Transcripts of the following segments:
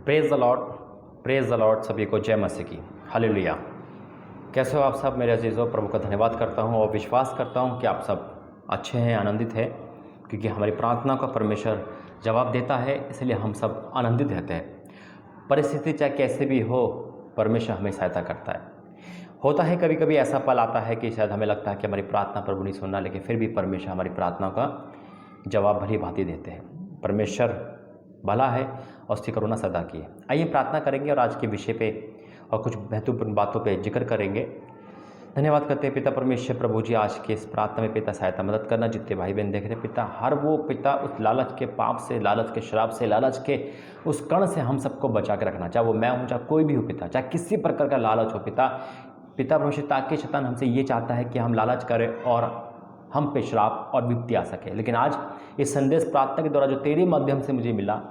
Praise the Lord. सभी को जय मसीह की। हालेलुया। कैसे हो आप सब मेरे अजीज़ों? प्रभु का धन्यवाद करता हूँ और विश्वास करता हूँ कि आप सब अच्छे हैं, आनंदित हैं, क्योंकि हमारी प्रार्थना का परमेश्वर जवाब देता है, इसलिए हम सब आनंदित रहते हैं। परिस्थिति चाहे कैसे भी हो, परमेश्वर हमें सहायता करता है। होता है कभी कभी ऐसा पल आता है कि शायद हमें लगता है कि हमारी प्रार्थना प्रभु नहीं सुनना, लेकिन फिर भी परमेश्वर हमारी प्रार्थना का जवाब भली भांति देते हैं। परमेश्वर भला है और उसकी करुणा सदा की है। आइए प्रार्थना करेंगे और आज के विषय पे और कुछ महत्वपूर्ण बातों पे जिक्र करेंगे। धन्यवाद करते हैं पिता परमेश्वर प्रभु जी, आज के इस प्रार्थना में पिता सहायता मदद करना। जितने भाई बहन देख रहे पिता, हर वो पिता उस लालच के पाप से, लालच के शराब से, लालच के उस कण से हम सबको बचा के रखना, चाहे वो मैं हूँ, चाहे कोई भी हो पिता, चाहे किसी प्रकार का लालच हो पिता परमेश्वर, ताकि शैतान हमसे ये चाहता है कि हम लालच करें और हम पे श्राप और विपत्ति आ सके। लेकिन आज इस संदेश प्रार्थना के द्वारा जो तेरे माध्यम से मुझे मिला,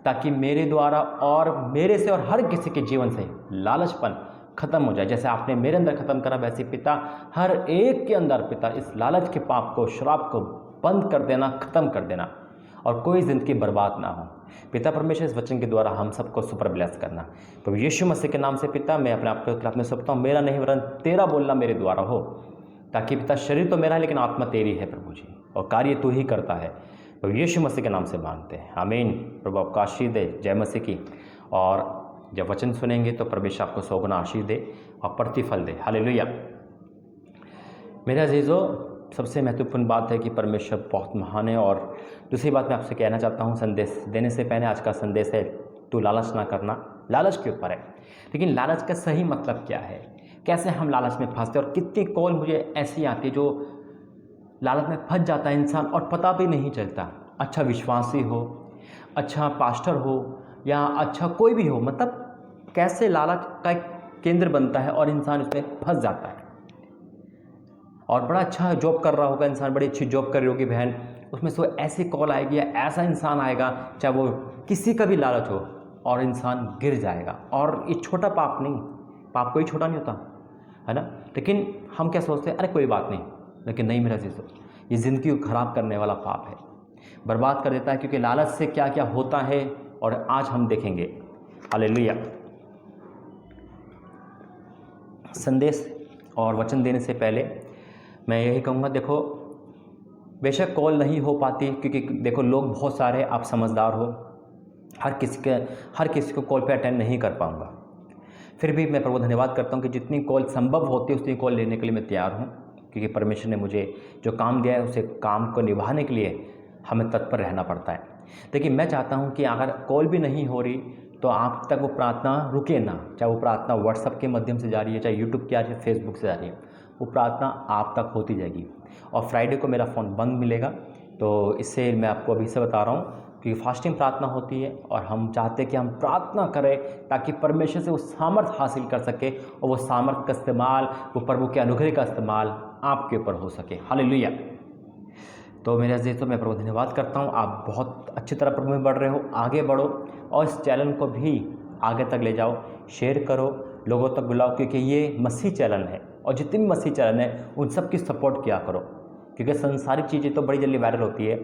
ताकि मेरे द्वारा और मेरे से और हर किसी के जीवन से लालचपन खत्म हो जाए। जैसे आपने मेरे अंदर खत्म करा, वैसे पिता हर एक के अंदर पिता इस लालच के पाप को, श्राप को बंद कर देना, खत्म कर देना, और कोई जिंदगी बर्बाद ना हो। पिता परमेश्वर इस वचन के द्वारा हम सबको सुपर ब्लेस करना। तो यीशु मसीह के नाम से पिता मैं अपने आप के खिलाफ में सौंपता हूँ। मेरा नहीं वरन तेरा बोलना मेरे द्वारा हो, ताकि पिता शरीर तो मेरा है लेकिन आत्मा तेरी है प्रभु जी, और कार्य तू ही करता है। तो यीशु मसीह के नाम से मांगते हैं, आमीन। प्रभु आपको आशीष दे, जय मसीह की। और जब वचन सुनेंगे तो परमेश्वर आपको सौगुना आशीष दे और प्रतिफल दे। हालेलुया। मेरे अजीज़ों, सबसे महत्वपूर्ण बात है कि परमेश्वर बहुत महान है। और दूसरी बात मैं आपसे कहना चाहता हूँ, संदेश देने से पहले, आज का संदेश है तू लालच ना करना। लालच के ऊपर है, लेकिन लालच का सही मतलब क्या है, कैसे हम लालच में फंसते हैं। और कितनी कॉल मुझे ऐसी आती है जो लालच में फंस जाता है इंसान और पता भी नहीं चलता। अच्छा विश्वासी हो, अच्छा पास्टर हो, या अच्छा कोई भी हो, मतलब कैसे लालच का एक केंद्र बनता है और इंसान उसमें फंस जाता है। और बड़ा अच्छा जॉब कर रहा होगा इंसान, बड़ी अच्छी जॉब कर रही होगी बहन, उसमें से ऐसी कॉल आएगी या ऐसा इंसान आएगा, चाहे वो किसी का भी लालच हो, और इंसान गिर जाएगा। और ये छोटा पाप नहीं, पाप कोई छोटा नहीं होता है ना। लेकिन हम क्या सोचते हैं, अरे कोई बात नहीं, लेकिन नहीं मेरा चीज़, ये ज़िंदगी को खराब करने वाला पाप है, बर्बाद कर देता है। क्योंकि लालच से क्या क्या होता है और आज हम देखेंगे। हालेलुया। संदेश और वचन देने से पहले मैं यही कहूँगा, देखो बेशक कॉल नहीं हो पाती, क्योंकि देखो लोग बहुत सारे, आप समझदार हो, हर किसी को कॉल पे अटेंड नहीं कर पाऊँगा। फिर भी मैं प्रभु धन्यवाद करता हूँ कि जितनी कॉल संभव होती है उतनी कॉल लेने के लिए मैं तैयार हूँ, क्योंकि परमेश्वर ने मुझे जो काम दिया है उसे काम को निभाने के लिए हमें तत्पर रहना पड़ता है। लेकिन मैं चाहता हूँ कि अगर कॉल भी नहीं हो रही तो आप तक वो प्रार्थना रुके ना, चाहे वो प्रार्थना व्हाट्सएप के माध्यम से जा रही है, चाहे यूट्यूब की आ रही है, फेसबुक से जा रही है, वो प्रार्थना आप तक होती जाएगी। और फ्राइडे को मेरा फ़ोन बंद मिलेगा, तो इससे मैं आपको अभी से बता रहा हूँ, क्योंकि फास्टिंग प्रार्थना होती है और हम चाहते हैं कि हम प्रार्थना करें ताकि परमेश्वर से वो सामर्थ हासिल कर सके, और वो सामर्थ का इस्तेमाल, वो प्रभु के अनुग्रह का इस्तेमाल आपके ऊपर हो सके। हालेलुया। तो मेरे अजीज़ों, मैं प्रभु धन्यवाद करता हूँ, आप बहुत अच्छी तरह प्रभु में बढ़ रहे हो, आगे बढ़ो और इस चैनल को भी आगे तक ले जाओ, शेयर करो, लोगों तक बुलाओ, क्योंकि ये मसीह चैनल है और जितने भी मसीह चैनल हैं उन सब की सपोर्ट किया करो। क्योंकि संसारिक चीज़ें तो बड़ी जल्दी वायरल होती है,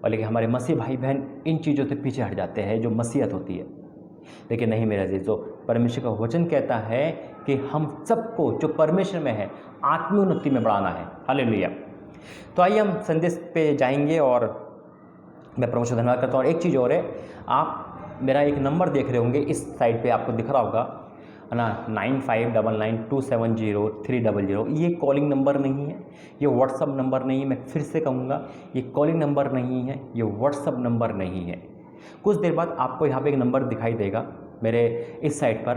और लेकिन हमारे मसीह भाई बहन इन चीज़ों से पीछे हट जाते हैं जो मसीहत होती है। लेकिन नहीं मेरे अजीज़ों, परमेश्वर का वचन कहता है कि हम सबको जो परमेश्वर में है आत्मीय उन्नति में बढ़ाना है। हालेलुया। तो आइए हम संदेश पे जाएंगे, और मैं परमेश्वर धन्यवाद करता हूँ। और एक चीज़ और है, आप मेरा एक नंबर देख रहे होंगे, इस साइड पे आपको दिख रहा होगा ना, 9599270300। ये कॉलिंग नंबर नहीं है, ये व्हाट्सअप नंबर नहीं है। मैं फिर से कहूँगा, ये कॉलिंग नंबर नहीं है, ये व्हाट्सअप नंबर नहीं है। कुछ देर बाद आपको यहाँ पे एक नंबर दिखाई देगा मेरे इस साइड पर,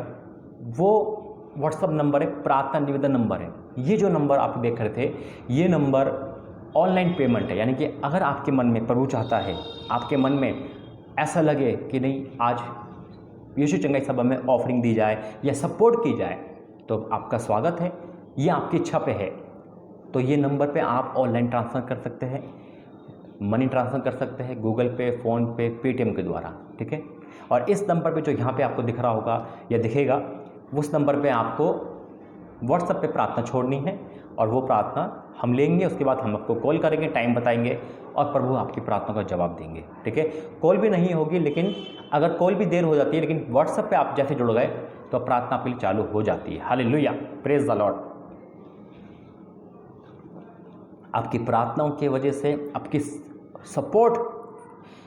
वो व्हाट्सअप नंबर है, प्रार्थना निवेदन नंबर है। ये जो नंबर आप देख रहे थे, ये नंबर ऑनलाइन पेमेंट है। यानी कि अगर आपके मन में, प्रभु चाहता है आपके मन में ऐसा लगे कि नहीं आज यीशु चंगाई सभा में ऑफरिंग दी जाए या सपोर्ट की जाए, तो आपका स्वागत है, ये आपकी इच्छा पे है। तो ये नंबर पे आप ऑनलाइन ट्रांसफ़र कर सकते हैं, मनी ट्रांसफ़र कर सकते हैं, गूगल पे, फ़ोन पे, पेटीएम के द्वारा, ठीक है। और इस नंबर पे जो यहाँ पे आपको दिख रहा होगा या दिखेगा, उस नंबर पे आपको व्हाट्सएप पे प्रार्थना छोड़नी है, और वो प्रार्थना हम लेंगे, उसके बाद हम आपको कॉल करेंगे, टाइम बताएंगे और प्रभु आपकी प्रार्थना का जवाब देंगे। ठीक है, कॉल भी नहीं होगी, लेकिन अगर कॉल भी देर हो जाती है, लेकिन व्हाट्सएप पे आप जैसे जुड़ गए तो प्रार्थना आपके लिए चालू हो जाती है। Hallelujah, praise the Lord. आपकी प्रार्थनाओं की वजह से, आपकी सपोर्ट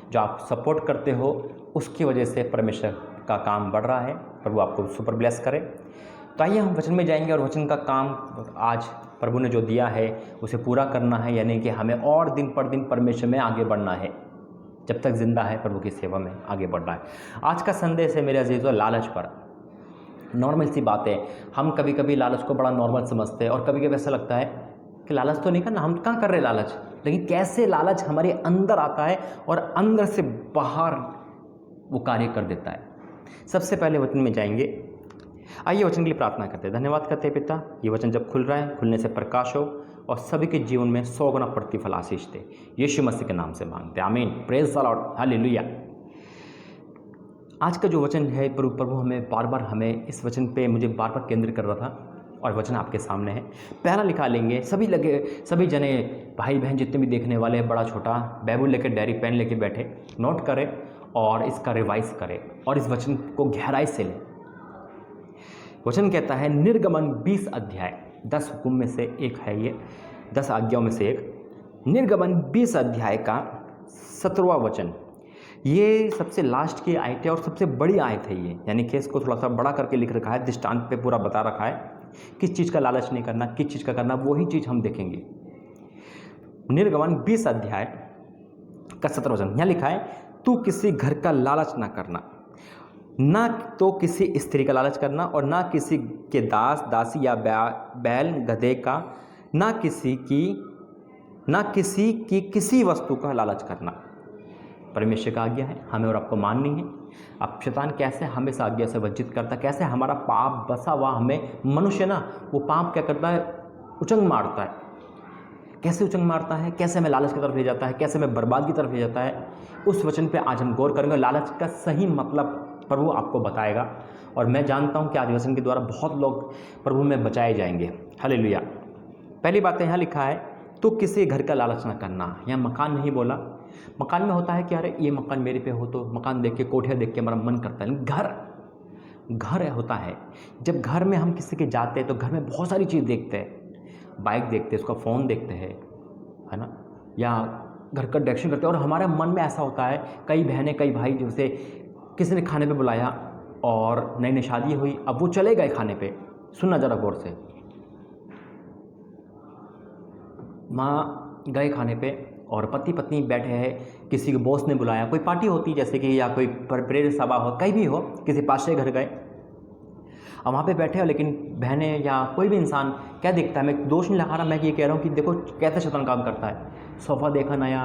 जो आप सपोर्ट करते हो उसकी वजह से परमेश्वर का काम बढ़ रहा है। प्रभु आपको सुपर ब्लेस करे। तो आइए हम वचन में जाएंगे और वचन का काम आज प्रभु ने जो दिया है उसे पूरा करना है, यानी कि हमें और दिन पर दिन परमेश्वर में आगे बढ़ना है। जब तक जिंदा है प्रभु की सेवा में आगे बढ़ना है। आज का संदेश है मेरे अजीजों लालच पर। नॉर्मल सी बात है, हम कभी कभी लालच को बड़ा नॉर्मल समझते हैं और कभी कभी ऐसा लगता है कि लालच तो नहीं करना, हम कहाँ कर रहे लालच, लेकिन कैसे लालच हमारे अंदर आता है और अंदर से बाहर वो कार्य कर देता है। सबसे पहले वचन में जाएंगे। आइए वचन के लिए प्रार्थना करते हैं। धन्यवाद करते हैं पिता, ये वचन जब खुल रहा है, खुलने से प्रकाश हो और सभी के जीवन में 100 गुना प्रतिफल आशीष दे। यीशु मसीह के नाम से मांगते हैं, आमीन। Praise the Lord, hallelujah. आज का जो वचन है प्रभु हमें बार बार, हमें इस वचन पे मुझे बार बार केंद्रित कर रहा था और वचन आपके सामने है। पहला लिखा लेंगे, सभी जने भाई बहन जितने भी देखने वाले हैं, बड़ा छोटा, बाइबल लेके डायरी पेन लेके बैठे, नोट करें और इसका रिवाइज करें और इस वचन को गहराई से लें। वचन कहता है निर्गमन 20 अध्याय, 10 हुक्म में से एक है ये, 10 आज्ञाओं में से एक। निर्गमन 20 अध्याय का 17वां वचन, ये सबसे लास्ट की आयत है और सबसे बड़ी आयत है ये, यानी कि इसको थोड़ा सा बड़ा करके लिख रखा है, दृष्टांत पे पूरा बता रखा है किस चीज़ का लालच नहीं करना, किस चीज़ का करना, वही चीज़ हम देखेंगे। निर्गमन 20 अध्याय का 17 वचन यहाँ लिखा है, तू किसी घर का लालच ना करना, ना तो किसी स्त्री का लालच करना और ना किसी के दास दासी या बैल गधे का, ना किसी की किसी वस्तु का लालच करना। परमेश्वर का आज्ञा है, हमें और आपको माननी है। अब शैतान कैसे हमें इस आज्ञा से वंचित करता है, कैसे हमारा पाप बसा हुआ हमें, मनुष्य ना वो पाप क्या करता है, उचंग मारता है। कैसे उचंग मारता है, कैसे हमें लालच की तरफ ले जाता है, कैसे हमें बर्बाद की तरफ ले जाता है, उस वचन पे आज हम गौर करेंगे। लालच का सही मतलब प्रभु आपको बताएगा और मैं जानता हूँ कि आज वचन के द्वारा बहुत लोग प्रभु में बचाए जाएंगे। हालेलुया। पहली बात यहाँ लिखा है, तो किसी घर का लालच ना करना। यहाँ मकान नहीं बोला, मकान में होता है कि अरे ये मकान मेरे पे हो, तो मकान देख के, कोठिया देख के हमारा मन करता है। घर होता है, जब घर में हम किसी के जाते हैं तो घर में बहुत सारी चीज़ देखते हैं, बाइक देखते हैं, उसका फ़ोन देखते हैं, है ना, या घर का डेकोरेशन करते हैं और हमारे मन में ऐसा होता है, कई बहनें कई भाई, जैसे किसी ने खाने पे बुलाया और नई नई शादी हुई, अब वो चले गए खाने पे। सुनना ज़रा गौर से, माँ गए खाने पे और पति पत्नी बैठे हैं, किसी के बॉस ने बुलाया, कोई पार्टी होती जैसे कि, या कोई प्रेयर सभा हो, कहीं भी हो, किसी पास्टर घर गए और वहाँ पे बैठे हो, लेकिन बहनें या कोई भी इंसान क्या देखता है, मैं दोष नहीं लगा रहा, मैं ये कह रहा हूँ कि देखो कैसे शैतान काम करता है। सोफ़ा देखा नया,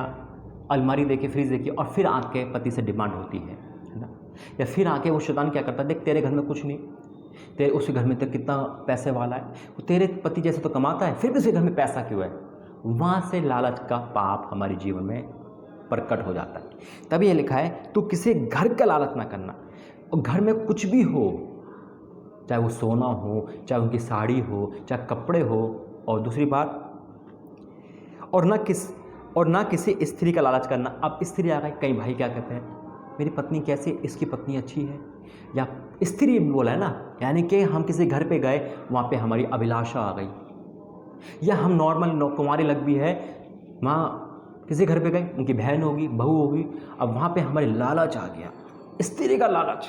अलमारी देखी, फ्रिज देखी, और फिर आके पति से डिमांड होती है ना, या फिर आके वो शैतान क्या करता है, देख तेरे घर में कुछ नहीं, तेरे उस घर में तो कितना पैसे वाला है, वो तेरे पति जैसे तो कमाता है, फिर भी उसके घर में पैसा क्यों है। वहाँ से लालच का पाप हमारे जीवन में प्रकट हो जाता है। तभी ये लिखा है, तू किसी घर का लालच ना करना। और घर में कुछ भी हो, चाहे वो सोना हो, चाहे उनकी साड़ी हो, चाहे कपड़े हो, और दूसरी बात, और ना किसी स्त्री का लालच करना। अब स्त्री आ गई, कई भाई क्या कहते हैं, मेरी पत्नी कैसी, इसकी पत्नी अच्छी है, या स्त्री बोला है ना, यानी कि हम किसी घर पे गए, वहाँ पे हमारी अभिलाषा आ गई, या हम नॉर्मल कुंवारी लग भी है, माँ किसी घर पे गए, उनकी बहन होगी, बहू होगी, अब वहाँ पे हमारे लालच आ गया, स्त्री का लालच,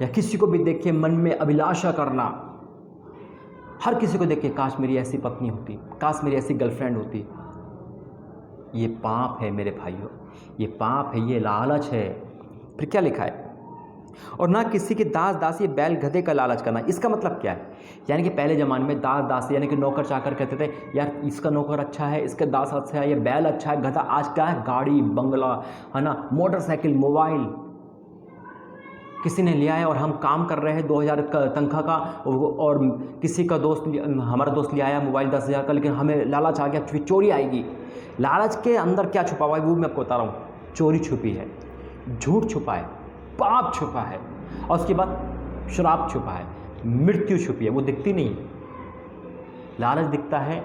या किसी को भी देख के मन में अभिलाषा करना, हर किसी को देख के काश मेरी ऐसी पत्नी होती, काश मेरी ऐसी गर्लफ्रेंड होती। ये पाप है मेरे भाइयों, ये पाप है, ये लालच है। फिर क्या लिखा है, और ना किसी के दास दासी बैल गधे का लालच करना। इसका मतलब क्या है, यानी कि पहले ज़माने में दास दासी यानी कि नौकर चाकर कहते थे, यार इसका नौकर अच्छा है, इसका दास अच्छा है, ये बैल अच्छा है, गधा। आज क्या है, गाड़ी बंगला, है ना, मोटरसाइकिल, मोबाइल किसी ने लिया है और हम काम कर रहे हैं 2000 का तनख्वाह का, और किसी का दोस्त, हमारा दोस्त ले आया मोबाइल 10,000 का, लेकिन हमें लालच आ गया, फिर चोरी आएगी। लालच के अंदर क्या छुपा हुआ है वो मैं आपको बता रहा हूँ, चोरी छुपी है, झूठ छुपा है, पाप छुपा है, और उसके बाद श्राप छुपा है, मृत्यु छुपी है, वो दिखती नहीं। लालच दिखता है,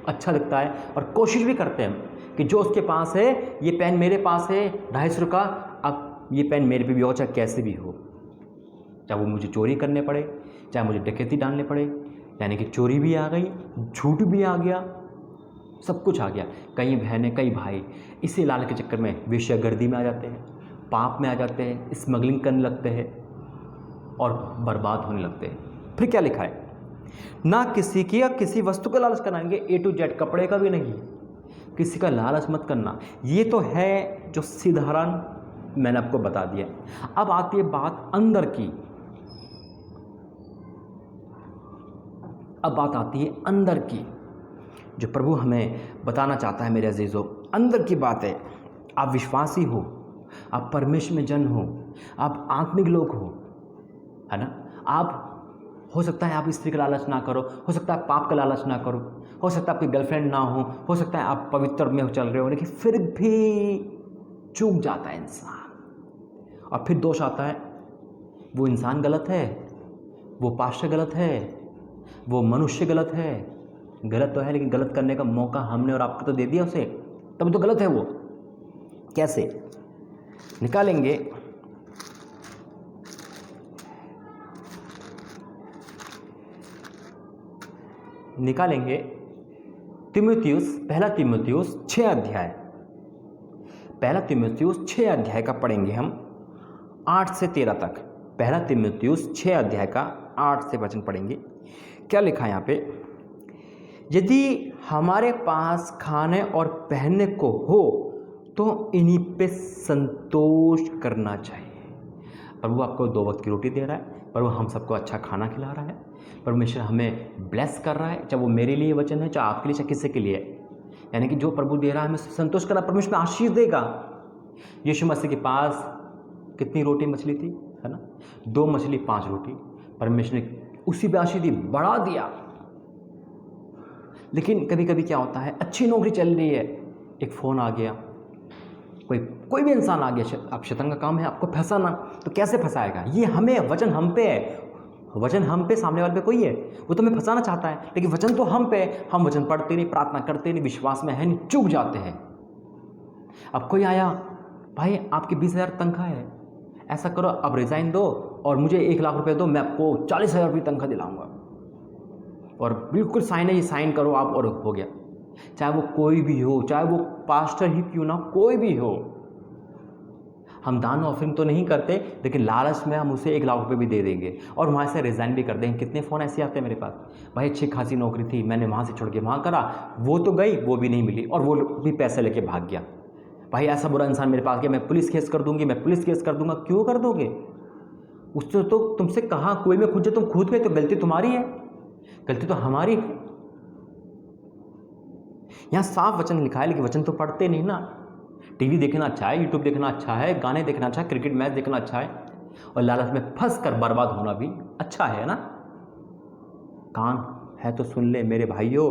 अच्छा दिखता है, और कोशिश भी करते हैं कि जो उसके पास है, ये पेन मेरे पास है 250 का, अब ये पेन मेरे पे भी हो, चाहे कैसे भी हो, चाहे वो मुझे चोरी करने पड़े, चाहे मुझे डकैती डालने पड़े। यानी कि चोरी भी आ गई, झूठ भी आ गया, सब कुछ आ गया। कई बहनें, कई भाई इसी लालच के चक्कर में वेश्यागर्दी में आ जाते हैं, पाप में आ जाते हैं, स्मगलिंग करने लगते हैं और बर्बाद होने लगते हैं। फिर क्या लिखा है, ना किसी की या किसी वस्तु का लालच कराएंगे, A to Z, कपड़े का भी नहीं, किसी का लालच मत करना। ये तो है जो साधारण मैंने आपको बता दिया। अब आती है बात अंदर की, अब बात आती है अंदर की, जो प्रभु हमें बताना चाहता है। मेरे अजीजों, अंदर की बात है। आप विश्वासी हो, आप परमेश्वर में जन हो, आप आत्मिक लोग हो, है ना। आप हो सकता है आप स्त्री का लालच ना करो, हो सकता है पाप का लालच ना करो, हो सकता है आपकी गर्लफ्रेंड ना हो सकता है आप पवित्र में चल रहे हो, लेकिन फिर भी चूक जाता है इंसान, और फिर दोष आता है। वो इंसान गलत है, वो पास्टर गलत है, वो मनुष्य गलत है। गलत तो है, लेकिन गलत करने का मौका हमने और आपको तो दे दिया उसे, तब तो गलत है वो। कैसे निकालेंगे? निकालेंगे तीमुथियुस, पहला तीमुथियुस 6 अध्याय, पहला तीमुथियुस 6 अध्याय का पढ़ेंगे हम 8 से 13 तक। पहला तीमुथियुस 6 अध्याय का 8 से वचन पढ़ेंगे। क्या लिखा है यहाँ पे, यदि हमारे पास खाने और पहनने को हो तो इन्हीं पे संतोष करना चाहिए। प्रभु आपको 2 वक्त की रोटी दे रहा है, प्रभु हम सबको अच्छा खाना खिला रहा है, परमेश्वर हमें ब्लेस कर रहा है, चाहे वो मेरे लिए वचन है, चाहे आपके लिए, चाहे किसी के लिए। यानी कि जो प्रभु दे रहा है हमें संतोष करना, परमेश्वर आशीष देगा। यीशु मसीह के पास कितनी रोटी मछली थी, है ना, 2 मछली 5 रोटी, परमेश्वर ने उसी पे आशीष दी, बढ़ा दिया। लेकिन कभी कभी क्या होता है, अच्छी नौकरी चल रही है, एक फ़ोन आ गया, कोई भी इंसान आ गया, अब शैतान का काम है आपको फंसाना, तो कैसे फंसाएगा? ये हमें, वचन हम पे है, वचन हम पे, सामने वाले पे कोई है, वो तो हमें फंसाना चाहता है, लेकिन वचन तो हम पे, हम वचन पढ़ते नहीं, प्रार्थना करते नहीं, विश्वास में है नहीं, चूक जाते हैं। अब कोई आया, भाई आपकी 20,000 तनख्वाह है, ऐसा करो अब रिज़ाइन दो और मुझे 1 लाख रुपए दो, मैं आपको 40,000 रुपये तनख्वाह दिलाऊंगा, और बिल्कुल साइन है, ये साइन करो आप, और हो गया। चाहे वो कोई भी हो, चाहे वो पास्टर ही क्यों ना, कोई भी हो, हम दान ऑफरिंग तो नहीं करते, लेकिन लालच में हम उसे 1 लाख रुपए भी दे देंगे और वहाँ से रिज़ाइन भी कर देंगे। कितने फ़ोन ऐसे आते हैं मेरे पास, भाई अच्छी खासी नौकरी थी, मैंने वहाँ से छोड़ के वहाँ करा, वो तो गई, वो भी नहीं मिली, और वो भी पैसे लेके भाग गया। भाई ऐसा बुरा इंसान मेरे पास गया, मैं पुलिस केस कर दूंगी, मैं पुलिस केस कर दूंगा। क्यों कर दोगे? उसने तो तुमसे कहा कुएं में खुद, तुम खुद गए, तो गलती तुम्हारी है, गलती तो हमारी है। यहाँ साफ वचन लिखा है, लेकिन वचन तो पढ़ते नहीं ना। टीवी देखना अच्छा है, यूट्यूब देखना अच्छा है, गाने देखना अच्छा है, क्रिकेट मैच देखना अच्छा है, और लालच में फंस कर बर्बाद होना भी अच्छा है ना। कान है तो सुन ले मेरे भाइयों,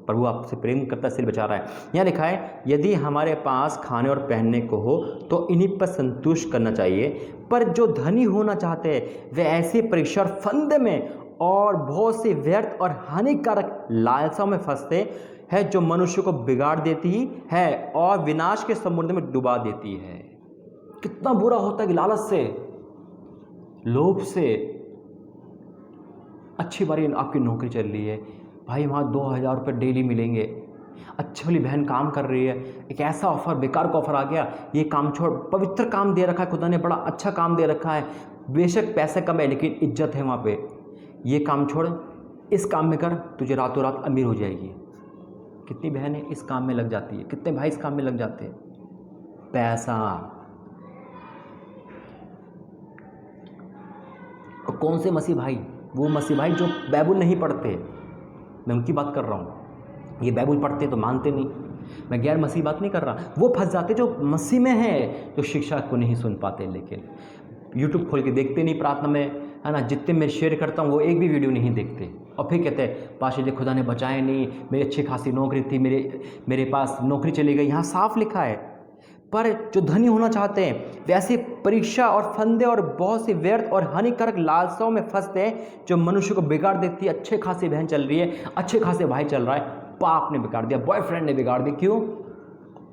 प्रभु आपसे प्रेम करता, सिर बचा रहा है। यहाँ लिखा है, यदि हमारे पास खाने और पहनने को हो तो इन्हीं पर संतुष्ट करना चाहिए, पर जो धनी होना चाहते हैं वे ऐसी परीक्षा और फंदे में और बहुत से व्यर्थ और हानिकारक लालसाओं में फंसते है, जो मनुष्य को बिगाड़ देती है और विनाश के समुद्र में डुबा देती है। कितना बुरा होता है कि लालच से, लोभ से, अच्छी बारी आपकी नौकरी चल रही है, भाई वहाँ 2,000 रुपये डेली मिलेंगे, अच्छी वाली बहन काम कर रही है, एक ऐसा ऑफर, बेकार का ऑफर आ गया, ये काम छोड़, पवित्र काम दे रखा है खुदा ने, बड़ा अच्छा काम दे रखा है, बेशक पैसे कम है लेकिन इज्जत है वहाँ पे, ये काम छोड़, इस काम में कर, तुझे रातों रात अमीर हो जाएगी। कितनी बहनें इस काम में लग जाती है, कितने भाई इस काम में लग जाते हैं, पैसा। और कौन से मसीह भाई? वो मसीह भाई जो बाइबल नहीं पढ़ते, मैं उनकी बात कर रहा हूँ। ये बाइबल पढ़ते तो मानते नहीं, मैं गैर मसीह बात नहीं कर रहा। वो फंस जाते जो मसीह में है, जो शिक्षा को नहीं सुन पाते, लेकिन यूट्यूब खोल के देखते नहीं प्रार्थना में, है ना। जितने मैं शेयर करता हूँ वो एक भी वीडियो नहीं देखते, और फिर कहते हैं पाशा जी खुदा ने बचाए नहीं, मेरी अच्छी खासी नौकरी थी, मेरे पास नौकरी चली गई। यहाँ साफ लिखा है, पर जो धनी होना चाहते हैं वैसे परीक्षा और फंदे और बहुत सी व्यर्थ और हानिकारक लालसाओं में फंसते हैं जो मनुष्य को बिगाड़ देती है। अच्छे खासे बहन चल रही है, अच्छे खासे भाई चल रहा है, बाप ने बिगाड़ दिया, बॉयफ्रेंड ने बिगाड़ दिया। क्यों?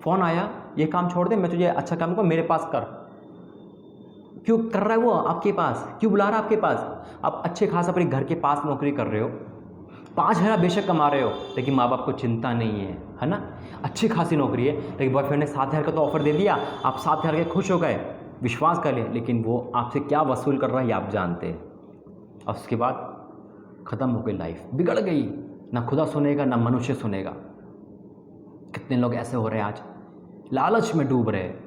फ़ोन आया, ये काम छोड़ दे, मैं तुझे अच्छा काम को मेरे पास कर। क्यों कर रहा है वो आपके पास? क्यों बुला रहा है आपके पास? आप अच्छे खास अपने घर के पास नौकरी कर रहे हो, 5,000 बेशक कमा रहे हो, लेकिन माँ बाप को चिंता नहीं है ना? अच्छी खासी नौकरी है, लेकिन बॉयफ्रेंड ने 7,000 का तो ऑफर दे दिया, आप 7,000 के खुश हो गए, विश्वास कर लिया, लेकिन वो आपसे क्या वसूल कर रहा है ये आप जानते हैं। और उसके बाद ख़त्म हो गई लाइफ, बिगड़ गई। ना खुदा सुनेगा ना मनुष्य सुनेगा। कितने लोग ऐसे हो रहे हैं आज, लालच में डूब रहे हैं।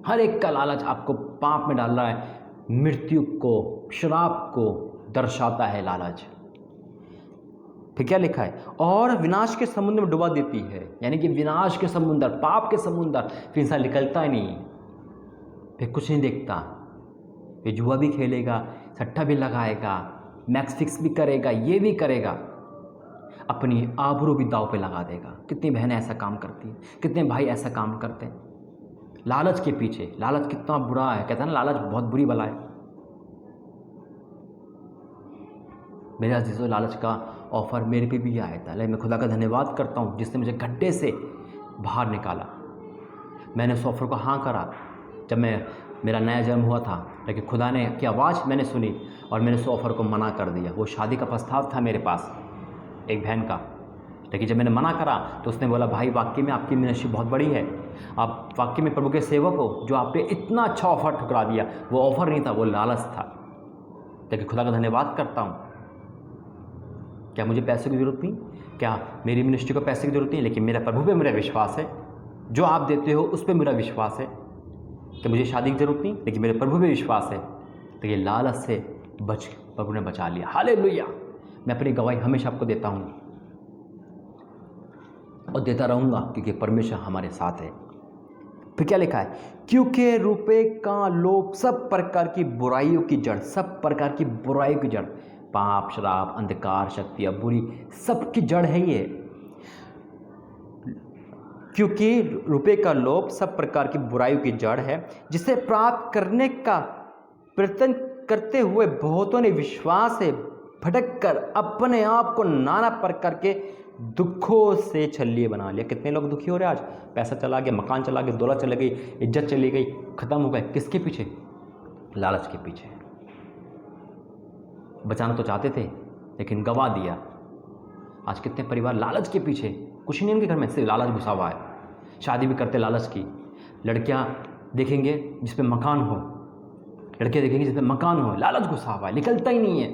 हर एक का लालच आपको पाप में डाल रहा है। मृत्यु को, श्राप को दर्शाता है लालच। फिर क्या लिखा है? और विनाश के समुद्र में डुबा देती है, यानी कि विनाश के समुद्र, पाप के समुद्र। फिर इंसान निकलता ही नहीं, फिर कुछ नहीं देखता, फिर जुआ भी खेलेगा, सट्टा भी लगाएगा, मैक्स फिक्स भी करेगा, ये भी करेगा, अपनी आबरू भी दांव पे लगा देगा। कितनी बहनें ऐसा काम करती हैं, कितने भाई ऐसा काम करते हैं लालच के पीछे। लालच कितना बुरा है, कहते हैं ना लालच बहुत बुरी बला है। मेरे अजीजों, लालच का ऑफ़र मेरे पे भी आया था, लेकिन मैं खुदा का धन्यवाद करता हूँ जिसने मुझे गड्ढे से बाहर निकाला। मैंने उस ऑफ़र को हाँ करा जब मेरा नया जन्म हुआ था, लेकिन खुदा ने की आवाज़ मैंने सुनी और मैंने उस ऑफ़र को मना कर दिया। वो शादी का प्रस्ताव था मेरे पास एक बहन का, लेकिन जब मैंने मना करा तो उसने बोला, भाई वाकई में आपकी मिनिस्ट्री बहुत बड़ी है, आप वाकई में प्रभु के सेवक हो, जो आपने इतना अच्छा ऑफ़र ठुकरा दिया। वो ऑफ़र नहीं था, वो लालच था। लेकिन खुदा का धन्यवाद करता हूँ, क्या मुझे पैसे की ज़रूरत नहीं, क्या मेरी मिनिस्ट्री को पैसे की ज़रूरत नहीं, लेकिन मेरा प्रभु पे मेरा विश्वास है, जो आप देते हो उस पर मेरा विश्वास है। कि मुझे शादी की ज़रूरत नहीं, लेकिन मेरे प्रभु पे विश्वास है। तो ये लालच से प्रभु ने बचा लिया। हालेलुया। मैं अपनी गवाही हमेशा आपको देता हूँ और देता रहूँगा, क्योंकि परमेश्वर हमारे साथ है। फिर क्या लिखा है? क्योंकि रुपए का लोभ सब प्रकार की बुराइयों की जड़, सब प्रकार की बुराइयों की जड़, पाप, श्राप, अंधकार शक्तियाँ बुरी, सबकी जड़ है ये। क्योंकि रुपए का लोभ सब प्रकार की बुराइयों की जड़ है, जिसे प्राप्त करने का प्रयत्न करते हुए बहुतों ने विश्वास से भटक कर अपने आप को नाना प्रकार के दुखों से छल्लिए बना लिया। कितने लोग दुखी हो रहे हैं आज? पैसा चला गया, मकान चला गया, दौलत चली गई, इज्जत चली गई, ख़त्म हो गए। किसके पीछे? लालच के पीछे। बचाना तो चाहते थे लेकिन गवा दिया। आज कितने परिवार लालच के पीछे, कुछ नहीं उनके घर में, सिर्फ लालच घुसा हुआ है। शादी भी करते लालच की। लड़कियां देखेंगे जिस पे मकान हो, लड़के देखेंगे जिस पे मकान हो, लालच घुसा हुआ है, निकलता ही नहीं है।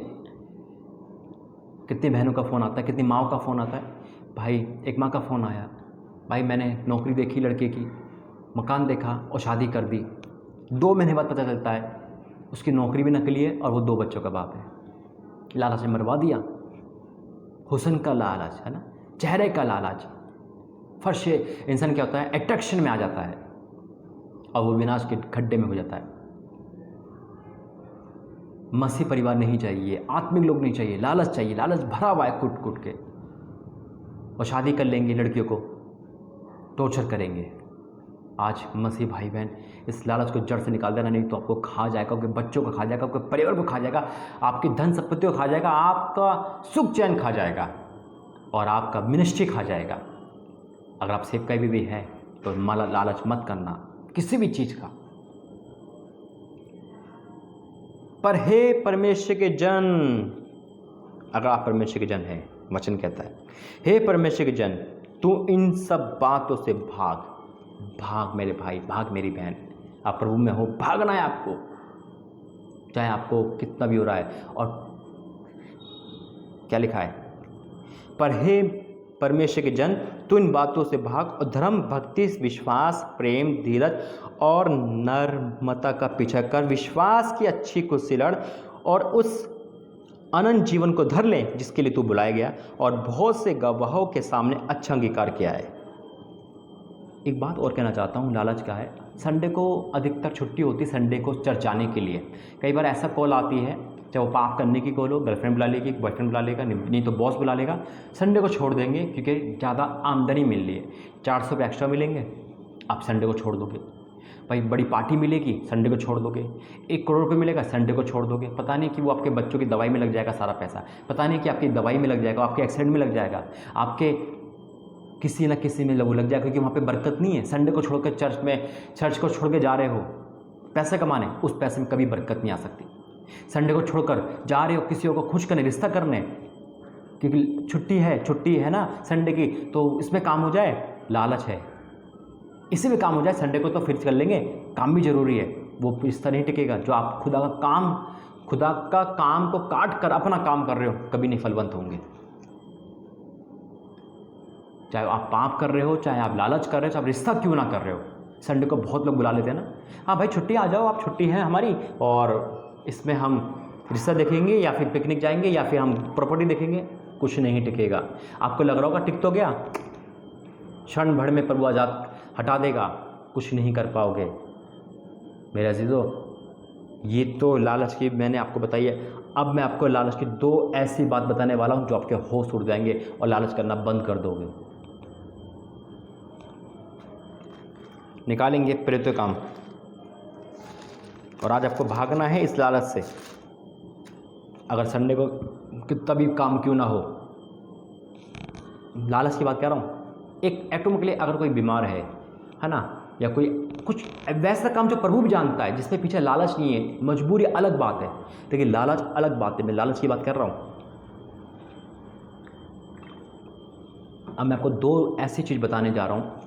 कितनी बहनों का फ़ोन आता है, कितनी माँओं का फ़ोन आता है। भाई, एक माँ का फ़ोन आया, भाई मैंने नौकरी देखी लड़के की, मकान देखा और शादी कर दी। 2 महीने बाद पता चलता है उसकी नौकरी भी नकली है और वो 2 बच्चों का बाप है। लालच ने मरवा दिया। हुस्न का लालच है ना, चेहरे का लालच। फर्श इंसान क्या होता है, अट्रैक्शन में आ जाता है और वो विनाश के खड्डे में हो जाता है। मसीह परिवार नहीं चाहिए, आत्मिक लोग नहीं चाहिए, लालच चाहिए। लालच भरा हुआ है कुट कुट के, और शादी कर लेंगे, लड़कियों को टॉर्चर करेंगे। आज मसीह भाई बहन इस लालच को जड़ से निकाल देना, नहीं तो आपको खा जाएगा, आपके बच्चों को खा जाएगा, आपके परिवार को खा जाएगा, आपकी धन संपत्ति को खा जाएगा, आपका सुख चैन खा जाएगा और आपका मिनिस्ट्री खा जाएगा। अगर आप सेवकाई भी है तो लालच मत करना किसी भी चीज़ का। पर हे परमेश्वर के जन, अगर आप परमेश्वर के जन हैं, वचन कहता है, हे परमेश्वर के जन, तू इन सब बातों से भाग। भाग मेरे भाई, भाग मेरी बहन। आप प्रभु में हो, भागना है आपको, चाहे आपको कितना भी हो रहा है। और क्या लिखा है? पर हे परमेश्वर के जन, तू इन बातों से भाग और धर्म, भक्ति, विश्वास, प्रेम, धीरज और नम्रता का पीछा कर। विश्वास की अच्छी कुर्सी लड़ और उस अनंत जीवन को धर ले जिसके लिए तू बुलाया गया और बहुत से गवाहों के सामने अच्छा अंगीकार किया है। एक बात और कहना चाहता हूँ, लालच क्या है। संडे को अधिकतर छुट्टी होती है, संडे को चर्च जाने के लिए। कई बार ऐसा कॉल आती है, चाहे वो पाप करने की कॉल हो, गर्लफ्रेंड बुला लेगी, बॉयफ्रेंड बुला लेगा, नहीं तो बॉस बुला लेगा। संडे को छोड़ देंगे क्योंकि ज़्यादा आमदनी मिल रही है, 400 रुपये एक्स्ट्रा मिलेंगे, आप संडे को छोड़ दोगे। भाई बड़ी पार्टी मिलेगी, संडे को छोड़ दोगे। 1 करोड़ रुपये मिलेगा, संडे को छोड़ दोगे। पता नहीं कि वो आपके बच्चों की दवाई में लग जाएगा सारा पैसा, पता नहीं कि आपकी दवाई में लग जाएगा, आपके एक्सीडेंट में लग जाएगा, आपके किसी न किसी में लग जाएगा, क्योंकि वहाँ पे बरकत नहीं है। संडे को छोड़ कर चर्च को छोड़ के जा रहे हो पैसे कमाने, उस पैसे में कभी बरकत नहीं आ सकती। संडे को छोड़कर जा रहे हो किसी को खुश करने, रिश्ता करने, क्योंकि छुट्टी है ना संडे की, तो इसमें काम हो जाए, लालच है, इसी में काम हो जाए। संडे को तो फिर कर लेंगे, काम भी ज़रूरी है, वो रिश्ता नहीं टिकेगा। जो आप खुदा का काम को काट कर अपना काम कर रहे हो, कभी नहीं फलवंत होंगे। चाहे आप पाप कर रहे हो, चाहे आप लालच कर रहे हो, चाहे आप रिश्ता क्यों ना कर रहे हो। संडे को बहुत लोग बुला लेते हैं ना, हाँ भाई छुट्टी आ जाओ, आप छुट्टी है हमारी, और इसमें हम रिश्ता देखेंगे या फिर पिकनिक जाएंगे या फिर हम प्रॉपर्टी देखेंगे। कुछ नहीं टिकेगा। आपको लग रहा होगा टिक तो गया, क्षण भर में प्रभु आजाद हटा देगा, कुछ नहीं कर पाओगे मेरे अजीजों। ये तो लालच की मैंने आपको बताई है। अब मैं आपको लालच की 2 ऐसी बात बताने वाला हूँ जो आपके होश उड़ जाएंगे और लालच करना बंद कर दोगे। निकालेंगे प्रेरित काम, और आज आपको भागना है इस लालच से। अगर संडे को कितना भी काम क्यों ना हो, लालच की बात कह रहा हूँ। एक एटोमिकली अगर कोई बीमार है ना, या कोई कुछ वैसा काम जो प्रभु भी जानता है, जिसमें पीछे लालच नहीं है, मजबूरी अलग बात है, लेकिन लालच अलग बात है। मैं लालच की बात कर रहा हूँ। अब मैं आपको 2 ऐसी चीज़ बताने जा रहा हूँ,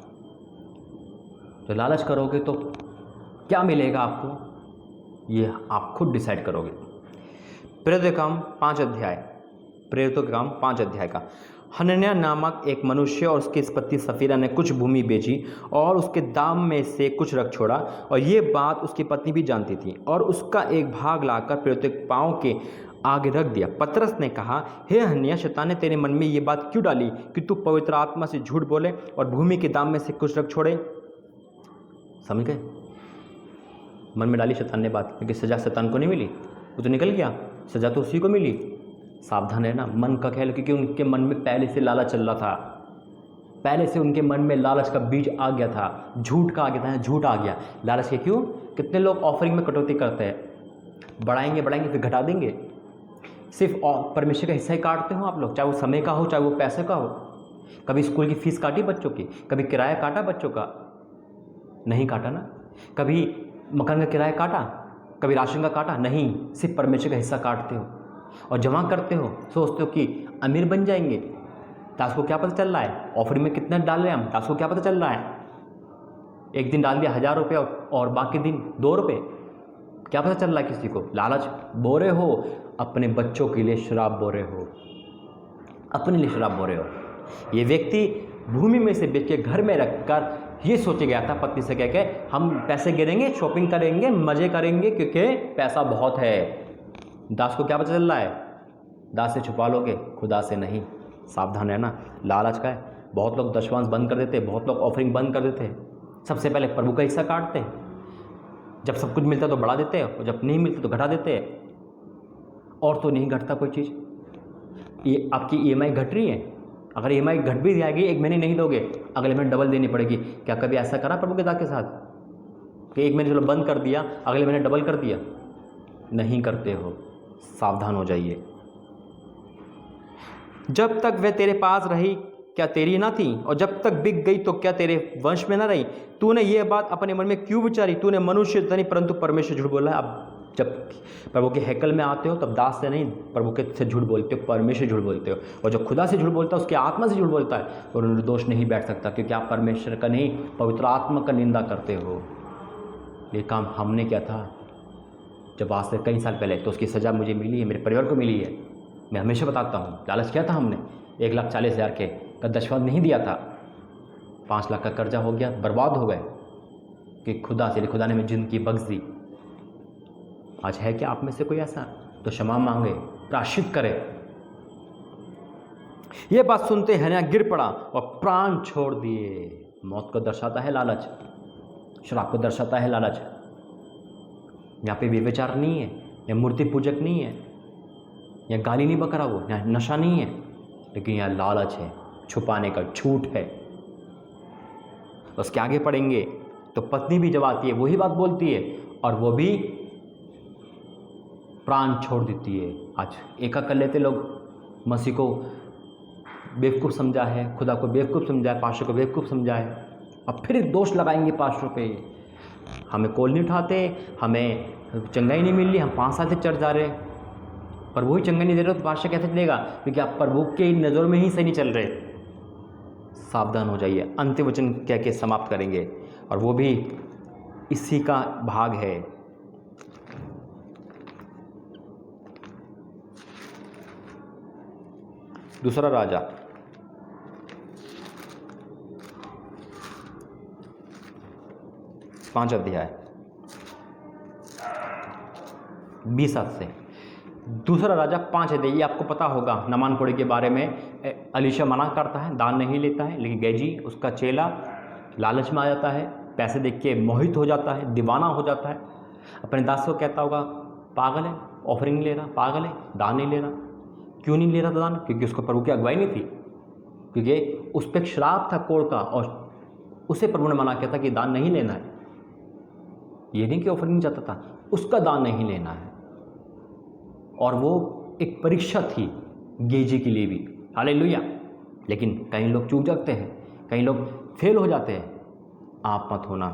तो लालच करोगे तो क्या मिलेगा आपको, ये आप खुद डिसाइड करोगे। प्रेरितों के काम 5 अध्याय, प्रेरितों के काम 5 अध्याय का। हनन्याह नामक एक मनुष्य और उसकी पत्नी सफीरा ने कुछ भूमि बेची और उसके दाम में से कुछ रख छोड़ा, और ये बात उसकी पत्नी भी जानती थी, और उसका एक भाग लाकर प्रेरितों के पाँव के आगे रख दिया। पतरस ने कहा, हे हनन्याह, शैतान ने तेरे मन में ये बात क्यों डाली कि तू पवित्र आत्मा से झूठ बोले और भूमि के दाम में से कुछ रख छोड़े। समझ गए? मन में डाली शैतान ने बात, क्योंकि सजा शैतान को नहीं मिली, वो तो निकल गया, सजा तो उसी को मिली। सावधान रहना, मन का ख्याल, क्योंकि उनके मन में पहले से लालच चल रहा था, पहले से उनके मन में लालच का बीज आ गया था, झूठ का आ गया था, झूठ आ गया लालच के। क्यों? कितने लोग ऑफरिंग में कटौती करते हैं, बढ़ाएंगे फिर घटा देंगे। सिर्फ परमेश्वर का हिस्सा ही काटते हो आप लोग, चाहे वो समय का हो, चाहे वो पैसे का हो। कभी स्कूल की फीस काटी बच्चों की, कभी किराया काटा बच्चों का? नहीं काटा ना। कभी मकान का किराया काटा, कभी राशन का काटा? नहीं। सिर्फ परमेश्वर का हिस्सा काटते हो और जमा करते हो, सोचते हो कि अमीर बन जाएंगे। दास को क्या पता चल रहा है ऑफरिंग में कितना डाल रहे हैं हम? दास को क्या पता चल रहा है? एक दिन डाल दिया 1000 रुपये और बाकी दिन 2 रुपये, क्या पता चल रहा है किसी को? लालच बो रहे हो, अपने बच्चों के लिए शराब बो रहे हो, अपने लिए शराब बो रहे हो। ये व्यक्ति भूमि में से बेच के घर में रखकर ये सोचे गया था पत्नी से कह के, हम पैसे गिरेंगे, शॉपिंग करेंगे, मज़े करेंगे, क्योंकि पैसा बहुत है। दास को क्या पता चल रहा है? दास से छुपा लोगे, खुदा से नहीं। सावधान है ना, लालच का है। बहुत लोग दशवांश बंद कर देते, बहुत लोग ऑफरिंग बंद कर देते। सबसे पहले प्रभु का हिस्सा काटते, जब सब कुछ मिलता है तो बढ़ा देते हैं, और जब नहीं मिलता तो घटा देते हैं। और तो नहीं घटता कोई चीज़। ये आपकी EMI घट रही है, अगर EMI घट भी जाएगी, 1 महीने नहीं दोगे, अगले महीने डबल देनी पड़ेगी। क्या कभी ऐसा करा प्रभु के दास के साथ कि 1 महीने चलो बंद कर दिया, अगले महीने डबल कर दिया? नहीं करते हो। सावधान हो जाइए। जब तक वह तेरे पास रही क्या तेरी ना थी, और जब तक बिक गई तो क्या तेरे वंश में ना रही? तूने ये बात अपने मन में क्यों विचारी? तूने मनुष्य से नहीं परंतु परमेश्वर झूठ बोला है। अब जब प्रभु के हैकल में आते हो तब दास से नहीं, प्रभु के से झूठ बोलते हो, परमेश्वर झूठ बोलते हो। और जो खुदा से झूठ बोलता है, उसकी आत्मा से झूठ बोलता है, और निर्दोष नहीं बैठ सकता, क्योंकि आप परमेश्वर का नहीं, पवित्र आत्मा का निंदा करते हो। ये काम हमने किया था जब आज से कई साल पहले, तो उसकी सज़ा मुझे मिली है, मेरे परिवार को मिली है। मैं हमेशा बताता हूँ, लालच किया था हमने, 1,40,000 का दशवांश नहीं दिया था, 5 लाख का कर्जा हो गया, बर्बाद हो गए, कि खुदा से खुदा ने हमें जिंदगी बख्श दी। आज है क्या आप में से कोई ऐसा? तो क्षमा मांगे, प्रायश्चित करे। ये बात सुनते हनन्याह गिर पड़ा और प्राण छोड़ दिए। मौत को दर्शाता है लालच, शराब को दर्शाता है लालच। यहाँ पे व्यभिचार नहीं है, या मूर्ति पूजक नहीं है, या गाली नहीं बकरा वो, या नशा नहीं है, लेकिन यहाँ लालच है, छुपाने का, झूठ है। उसके आगे पढ़ेंगे तो पत्नी भी जब आती है वही बात बोलती है और वो भी प्राण छोड़ देती है। आज एका कर लेते लोग, मसीह को बेवकूफ़ समझा है, खुदा को बेवकूफ़ समझा है, पास्टर को बेवकूफ़ समझा है। अब फिर दोष लगाएंगे पास्टर पे, हमें कॉल नहीं उठाते, हमें चंगाई नहीं मिल रही, हम 5 साल से चर्च जा रहे पर वही चंगाई नहीं दे रहे तो पास्टर कैसे चलेगा? क्योंकि आप प्रभु के नज़रों में ही सही नहीं चल रहे। सावधान हो जाइए। अंतिम वचन कह के समाप्त करेंगे और वो भी इसी का भाग है। दूसरा राजा 5 अध्याय 20 से। दूसरा राजा 5 अध्याय, ये आपको पता होगा नामान कोढ़ी के बारे में। अलीशा मना करता है, दान नहीं लेता है, लेकिन गेजी उसका चेला लालच में आ जाता है, पैसे देख के मोहित हो जाता है, दीवाना हो जाता है। अपने दास को कहता होगा पागल है, ऑफरिंग ले रहा, पागल है, दान नहीं ले रहा। क्यों नहीं ले रहा था दान? क्योंकि उसको प्रभु की अगुवाई नहीं थी, क्योंकि उस पर एक श्राप था कोढ़ का और उसे प्रभु ने मना किया था कि दान नहीं लेना है। ये नहीं कि ऑफरिंग चाहता था, उसका दान नहीं लेना है। और वो एक परीक्षा थी गेजी के लिए भी। हालेलुया। लेकिन कई लोग चूक जाते हैं, कई लोग फेल हो जाते हैं। आप मत होना।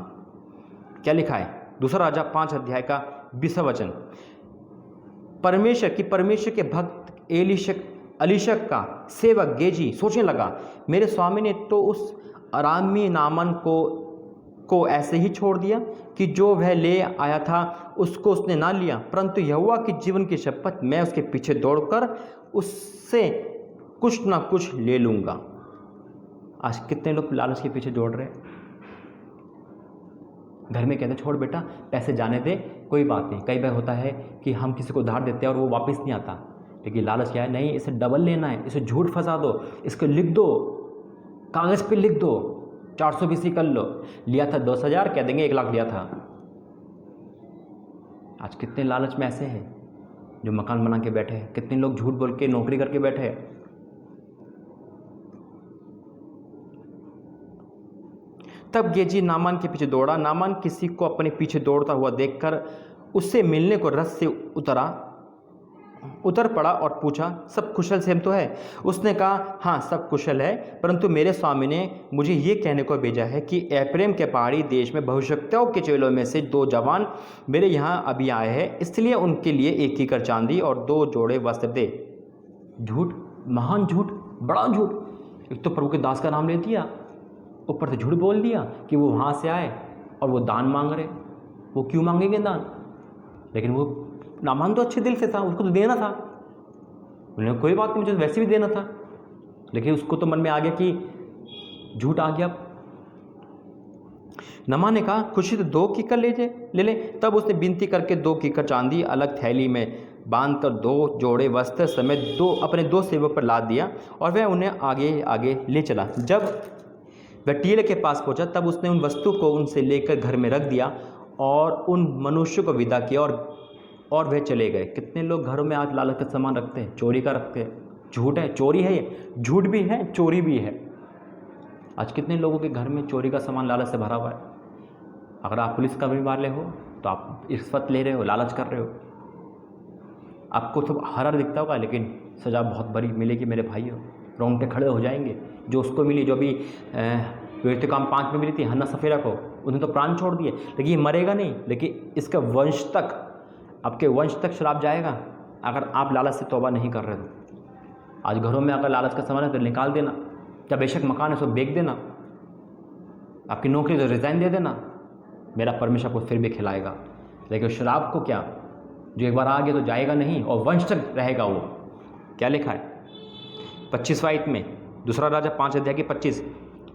क्या लिखा है? दूसरा राजा 5 अध्याय का 20वां वचन। परमेश्वर के भक्त अलीशा का सेवक गेजी सोचने लगा, मेरे स्वामी ने तो उस अरामी नामन को ऐसे ही छोड़ दिया कि जो वह ले आया था उसको उसने ना लिया, परंतु यहोवा की जीवन की शपथ मैं उसके पीछे दौड़कर उससे कुछ ना कुछ ले लूँगा। आज कितने लोग लालच के पीछे दौड़ रहे हैं? घर में कहते छोड़ बेटा पैसे जाने दे, कोई बात नहीं। कई बार होता है कि हम किसी को उधार देते हैं और वो वापस नहीं आता, लेकिन लालच क्या है? नहीं, इसे डबल लेना है, इसे झूठ फंसा दो, इसको लिख दो, कागज़ पे लिख दो, 420 कर लो। लिया था 10,000, कह देंगे 1 लाख लिया था। आज कितने लालच में ऐसे हैं जो मकान बना के बैठे हैं, कितने लोग झूठ बोल के नौकरी करके बैठे हैं। तब गेजी नामान के पीछे दौड़ा। नामान किसी को अपने पीछे दौड़ता हुआ देखकर उससे मिलने को रथ से उतर पड़ा और पूछा, सब कुशल सेम तो है? उसने कहा, हाँ सब कुशल है, परंतु मेरे स्वामी ने मुझे ये कहने को भेजा है कि एफ्रेम के पहाड़ी देश में भविष्यवक्ताओं के चेलों में से 2 जवान मेरे यहाँ अभी आए हैं, इसलिए उनके लिए 1 कीकर चांदी और 2 जोड़े वस्त्र दे। झूठ, महान झूठ, बड़ा झूठ। एक तो प्रभु के दास का नाम ले दिया, ऊपर से झूठ बोल दिया कि वो वहाँ से आए और वो दान मांग रहे। वो क्यों मांगेंगे दान? लेकिन वो नामान तो अच्छे दिल से था, उसको तो देना था, उन्हें कोई बात नहीं, मुझे वैसे भी देना था। लेकिन उसको तो मन में आ गया कि झूठ आ गया। नामान ने कहा, खुशी तो 2 कीकर ले ले। तब उसने विनती करके 2 कीकर चांदी अलग थैली में बांधकर 2 जोड़े वस्त्र समेत अपने 2 सेवक पर लाद दिया और वह उन्हें आगे आगे ले चला। जब वह टीले के पास पहुंचा तब उसने उन वस्तु को उनसे लेकर घर में रख दिया और उन मनुष्य को विदा किया और वह चले गए। कितने लोग घरों में आज लालच का सामान रखते हैं, चोरी का रखते हैं। झूठ है, चोरी है, ये झूठ भी है, चोरी भी है। आज कितने लोगों के घर में चोरी का सामान लालच से भरा हुआ है। अगर आप पुलिस कर्मी वाले हो तो आप रिश्वत ले रहे हो, लालच कर रहे हो। आपको तो हरा दिखता होगा, लेकिन सज़ा बहुत बड़ी मिलेगी मेरे भाइयों। रोंगटे खड़े हो जाएंगे। जो उसको मिली, जो भी काम 5 में मिली थी, हन्ना सफ़ेरा को, उन्हें तो प्राण छोड़ दिए, लेकिन ये मरेगा नहीं, लेकिन इसका वंश तक, आपके वंश तक श्राप जाएगा अगर आप लालच से तौबा नहीं कर रहे हो। आज घरों में अगर लालच का सामान है तो निकाल देना, या बेशक मकान है तो बेच देना, आपकी नौकरी तो रिज़ाइन दे देना, मेरा परमेश्वर आपको फिर भी खिलाएगा। लेकिन श्राप को क्या, जो एक बार आ गया तो जाएगा नहीं और वंश तक रहेगा वो। क्या लिखा है 25वां में, दूसरा राजा 5 अध्याय की 25।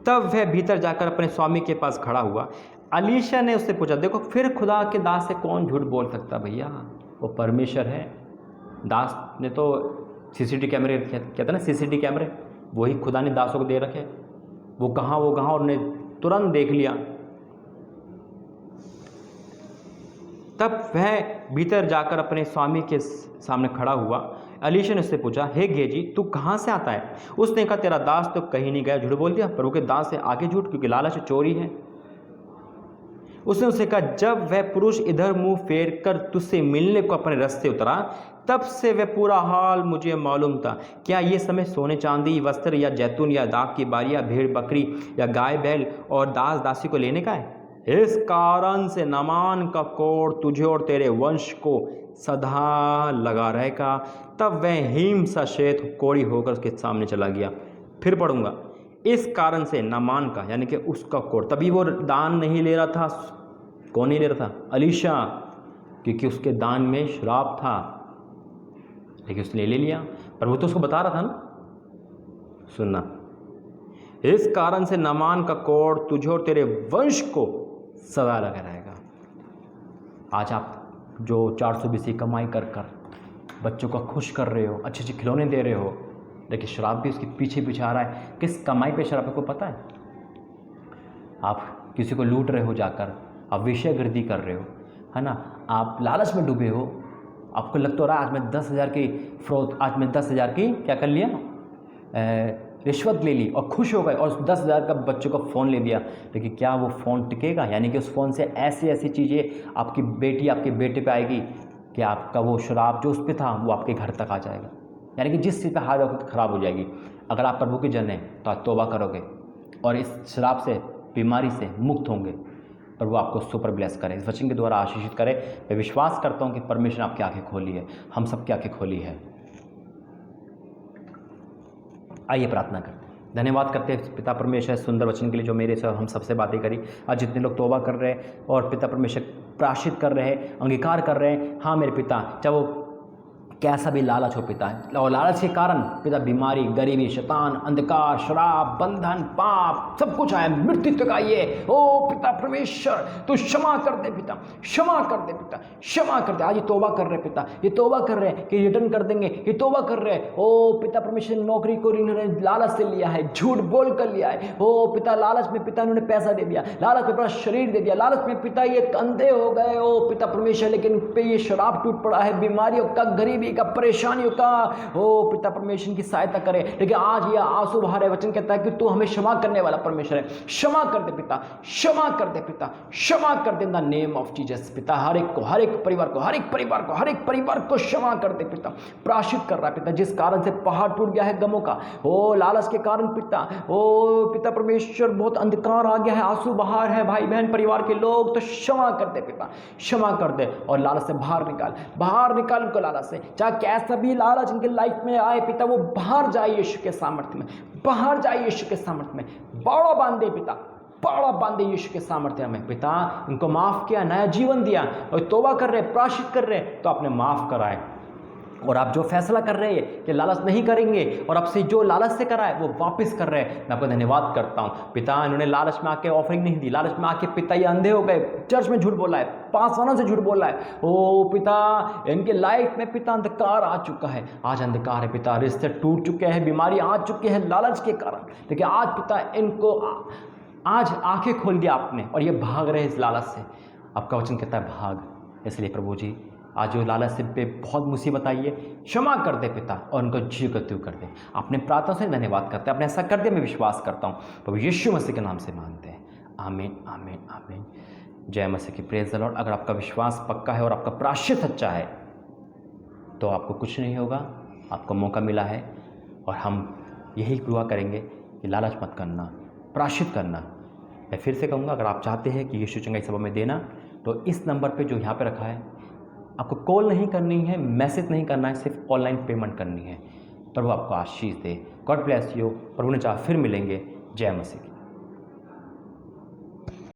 तब वह भीतर जाकर अपने स्वामी के पास खड़ा हुआ। अलीशा ने उससे पूछा, देखो फिर खुदा के दास से कौन झूठ बोल सकता भैया? वो परमेश्वर है। दास ने तो सीसीटीवी कैमरे, कहते हैं ना सीसीटीवी कैमरे, वही खुदा ने दासों को दे रखे। वो कहाँ और उन्हें तुरंत देख लिया। तब वह भीतर जाकर अपने स्वामी के सामने खड़ा हुआ। एलीशा ने उससे पूछा, हे गेजी, तू कहाँ से आता है? उसने कहा, तेरा दास तो कहीं नहीं गया। झूठ बोल दिया। प्रभु के दास से आगे झूठ, क्योंकि लालच चोरी है। उसने उससे कहा, जब वह पुरुष इधर मुंह फेर कर तुझसे मिलने को अपने रास्ते उतरा, तब से वह पूरा हाल मुझे मालूम था। क्या ये समय सोने चांदी, वस्त्र या जैतून या दाख की बारी या भेड़ बकरी या गाय बैल और दास दासी को लेने का है? इस कारण से नामान का कोढ़ तुझे और तेरे वंश को सदा लगा रहेगा। तब वह हिम सा श्वेत कोढ़ी होकर उसके सामने चला गया। फिर पढ़ूंगा, इस कारण से नामान का, यानी कि उसका कोढ़। तभी वो दान नहीं ले रहा था। कौन नहीं ले रहा था? एलीशा, क्योंकि उसके दान में श्राप था, लेकिन उसने ले लिया। पर वो तो उसको बता रहा था ना। सुनना, इस कारण से नामान का कोढ़ तुझे और तेरे वंश को सदा लगा रहेगा। आज आप जो 420 की कमाई कर कर बच्चों को खुश कर रहे हो, अच्छे अच्छे खिलौने दे रहे हो, लेकिन शराब भी उसके पीछे पीछे आ रहा है। किस कमाई पे शराब को पता है? आप किसी को लूट रहे हो जाकर, आप वेश्यागिरी कर रहे हो, है ना, आप लालच में डूबे हो। आपको लग तो रहा है आज मैं 10,000 की फ्रॉड, आज मैं 10,000 की क्या कर लिया, रिश्वत ले ली और खुश हो गए, और 10,000 का बच्चों का फ़ोन ले दिया। लेकिन क्या वो फ़ोन टिकेगा? यानी कि उस फ़ोन से ऐसी ऐसी चीज़ें आपकी बेटी आपके बेटे पे आएगी कि आपका वो शराब जो उस पर था वो आपके घर तक आ जाएगा। यानी कि जिस चीज़ पर हार वक्त ख़राब हो जाएगी। अगर आप प्रभु के जन हैं तो आज तौबा करोगे और इस शराब से, बीमारी से मुक्त होंगे। पर वो आपको सुपर ब्लेस करे, इस वचन के द्वारा आशीषित करे। मैं विश्वास करता हूँ कि परमेश्वर ने आपकी आंखें खोली है, हम सबकी आंखें खोली है। आइए प्रार्थना करते हैं। धन्यवाद करते हैं पिता परमेश्वर सुंदर वचन के लिए जो मेरे से हम सबसे बातें करी। आज जितने लोग तौबा कर रहे हैं और पिता परमेश्वर प्रायश्चित कर रहे हैं, अंगीकार कर रहे हैं, हाँ मेरे पिता, चाहे वो कैसा भी लालच हो पिता, और लालच के कारण पिता बीमारी, गरीबी, शैतान, अंधकार, शराब, बंधन, पाप सब कुछ आया, मृत्यु तक आई है। ओ पिता परमेश्वर, तू क्षमा कर दे पिता, क्षमा कर दे पिता, क्षमा कर दे। आज ये तौबा कर रहे पिता, ये तौबा कर रहे हैं कि रिटर्न कर देंगे, ये तौबा कर रहे हैं। ओ पिता परमेश्वर, नौकरी को इन्होंने लालच से लिया है, झूठ बोल कर लिया है। ओ पिता लालच में पिता इन्होंने पैसा दे दिया, लालच में अपना शरीर दे दिया, लालच में पिता ये अंधे हो गए। ओ पिता परमेश्वर, लेकिन पे ये शराब टूट पड़ा है, बीमारियों का, गरीबी का, परेशानियों का। ओ पिता परमेश्वर की सहायता करे। लेकिन आज यह आंसू बहा रहे, वचन कहता है कि तू हमें क्षमा करने वाला परमेश्वर है। क्षमा कर दे पिता, क्षमा कर दे पिता, क्षमा कर दे in the name of Jesus पिता। हर एक को, हर एक परिवार को, हर एक परिवार को, हर एक परिवार को क्षमा कर दे पिता। प्रायश्चित कर रहा है पिता, जिस कारण से पहाड़ टूट गया है गमों का, ओ लालच के कारण पिता, ओ पिता परमेश्वर बहुत अंधकार आ गया है, आंसू बहार है भाई बहन परिवार के लोग, तो क्षमा कर दे पिता, क्षमा कर दे और लालच से बाहर निकाल, बाहर निकाल उनको लालच से। चाहे कैसा भी लालच इनके लाइफ में आए पिता, वो बाहर जाए यीशु के सामर्थ्य में, बाहर जाए यीशु के सामर्थ्य में। बड़ा बांधे पिता, बड़ा बांधे यीशु के सामर्थ्य में पिता। इनको माफ किया, नया जीवन दिया, और तौबा कर रहे, प्रायश्चित कर रहे, तो आपने माफ कराए। और आप जो फैसला कर रहे हैं कि लालच नहीं करेंगे, और आपसे जो लालच से करा है वो वापस कर रहे हैं, मैं आपको धन्यवाद करता हूँ पिता। इन्होंने लालच में आके ऑफरिंग नहीं दी, लालच में आके पिता ये अंधे हो गए, चर्च में झूठ बोला है, पासवानों से झूठ बोला है। ओ पिता, इनके लाइफ में पिता अंधकार आ चुका है, आज अंधकार है पिता, रिश्ते टूट चुके हैं, बीमारी आ चुकी है लालच के कारण। लेकिन आज पिता इनको आज आंखें खोल दिया आपने, और ये भाग रहे इस लालच से। आपका वचन कहता है भाग। इसलिए प्रभु जी, आज जो लालच से पे बहुत मुसीबत आई है, क्षमा कर दे पिता, और उनको जी को तू कर दे। आपने प्रार्थना से धन्यवाद करते हैं, आपने ऐसा कर दिया, मैं विश्वास करता हूँ प्रभु यीशु मसीह के नाम से मांगते हैं, आमीन आमीन आमीन। जय मसीह की, प्रेज द लॉर्ड। अगर आपका विश्वास पक्का है और आपका प्रायश्चित अच्छा है तो आपको कुछ नहीं होगा, आपको मौका मिला है। और हम यही दुआ करेंगे कि लालच मत करना, प्रायश्चित करना। मैं फिर से कहूँगा, अगर आप चाहते हैं कि यीशु चंगाई सभा में देना, तो इस नंबर पे जो यहाँ पे रखा है, आपको कॉल नहीं करनी है, मैसेज नहीं करना है, सिर्फ ऑनलाइन पेमेंट करनी है। प्रभु आपको आशीष दे। God bless you. प्रभु ने चाहा फिर मिलेंगे। जय मसीह।